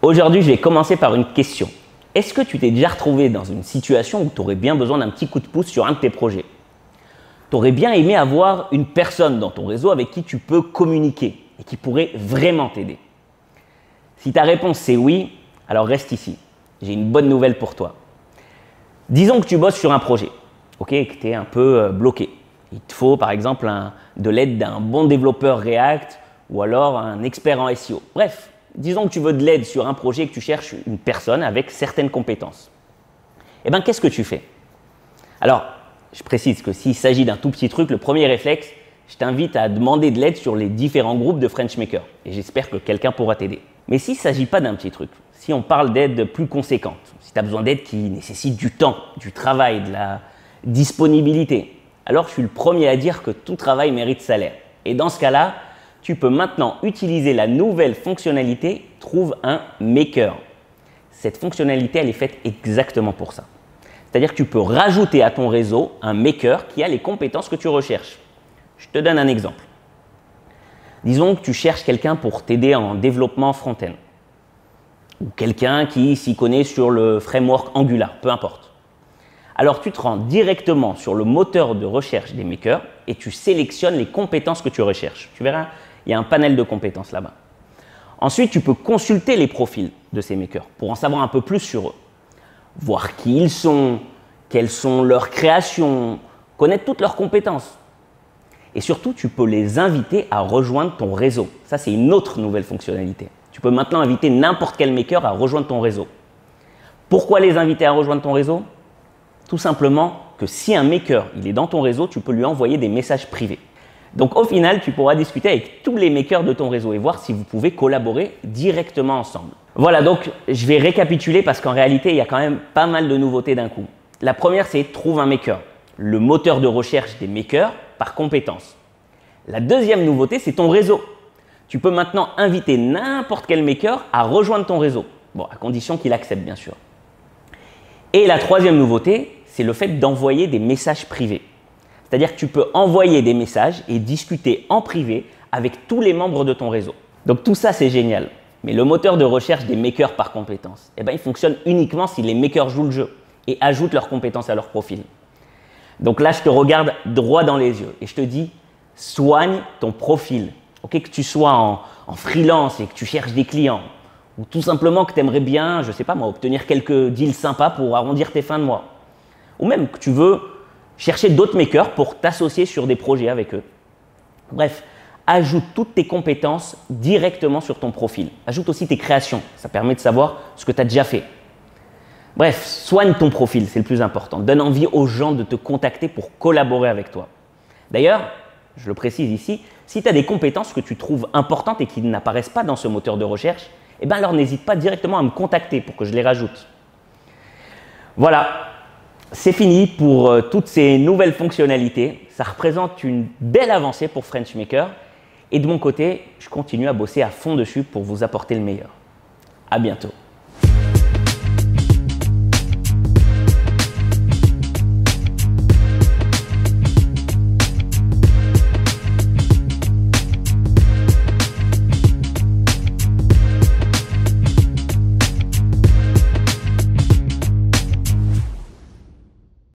Aujourd'hui, je vais commencer par une question. Est-ce que tu t'es déjà retrouvé dans une situation où tu aurais bien besoin d'un petit coup de pouce sur un de tes projets? Tu aurais bien aimé avoir une personne dans ton réseau avec qui tu peux communiquer et qui pourrait vraiment t'aider. Si ta réponse c'est oui, alors reste ici. J'ai une bonne nouvelle pour toi. Disons que tu bosses sur un projet, et que tu es un peu bloqué. Il te faut par exemple de l'aide d'un bon développeur React ou alors un expert en SEO. Bref, disons que tu veux de l'aide sur un projet et que tu cherches une personne avec certaines compétences. Eh bien, qu'est-ce que tu fais? Alors, je précise que s'il s'agit d'un tout petit truc, le premier réflexe, je t'invite à demander de l'aide sur les différents groupes de FrenchMaker et j'espère que quelqu'un pourra t'aider. Mais s'il ne s'agit pas d'un petit truc, si on parle d'aide plus conséquente, si tu as besoin d'aide qui nécessite du temps, du travail, de la disponibilité, alors je suis le premier à dire que tout travail mérite salaire. Et dans ce cas-là, tu peux maintenant utiliser la nouvelle fonctionnalité « Trouve un maker ». Cette fonctionnalité, elle est faite exactement pour ça. C'est-à-dire que tu peux rajouter à ton réseau un maker qui a les compétences que tu recherches. Je te donne un exemple. Disons que tu cherches quelqu'un pour t'aider en développement front-end ou quelqu'un qui s'y connaît sur le framework Angular, peu importe. Alors tu te rends directement sur le moteur de recherche des makers et tu sélectionnes les compétences que tu recherches. Tu verras, il y a un panel de compétences là-bas. Ensuite, tu peux consulter les profils de ces makers pour en savoir un peu plus sur eux. Voir qui ils sont, quelles sont leurs créations, connaître toutes leurs compétences. Et surtout, tu peux les inviter à rejoindre ton réseau. Ça, c'est une autre nouvelle fonctionnalité. Tu peux maintenant inviter n'importe quel maker à rejoindre ton réseau. Pourquoi les inviter à rejoindre ton réseau? Tout simplement que si un maker il est dans ton réseau, tu peux lui envoyer des messages privés. Donc au final, tu pourras discuter avec tous les makers de ton réseau et voir si vous pouvez collaborer directement ensemble. Voilà, donc je vais récapituler parce qu'en réalité, il y a quand même pas mal de nouveautés d'un coup. La première, c'est Trouve un maker, le moteur de recherche des makers par compétence. La deuxième nouveauté, c'est ton réseau. Tu peux maintenant inviter n'importe quel maker à rejoindre ton réseau. Bon, à condition qu'il accepte, bien sûr. Et la troisième nouveauté, c'est le fait d'envoyer des messages privés. C'est-à-dire que tu peux envoyer des messages et discuter en privé avec tous les membres de ton réseau. Donc tout ça, c'est génial. Mais le moteur de recherche des makers par compétences, il fonctionne uniquement si les makers jouent le jeu et ajoutent leurs compétences à leur profil. Donc là, je te regarde droit dans les yeux et je te dis, soigne ton profil. Que tu sois en freelance et que tu cherches des clients ou tout simplement que tu aimerais bien, je ne sais pas moi, obtenir quelques deals sympas pour arrondir tes fins de mois. Ou même que tu veux chercher d'autres makers pour t'associer sur des projets avec eux. Bref, ajoute toutes tes compétences directement sur ton profil. Ajoute aussi tes créations. Ça permet de savoir ce que tu as déjà fait. Bref, soigne ton profil, c'est le plus important. Donne envie aux gens de te contacter pour collaborer avec toi. D'ailleurs, je le précise ici, si tu as des compétences que tu trouves importantes et qui n'apparaissent pas dans ce moteur de recherche, alors n'hésite pas directement à me contacter pour que je les rajoute. Voilà, c'est fini pour toutes ces nouvelles fonctionnalités. Ça représente une belle avancée pour FrenchMaker. Et de mon côté, je continue à bosser à fond dessus pour vous apporter le meilleur. À bientôt.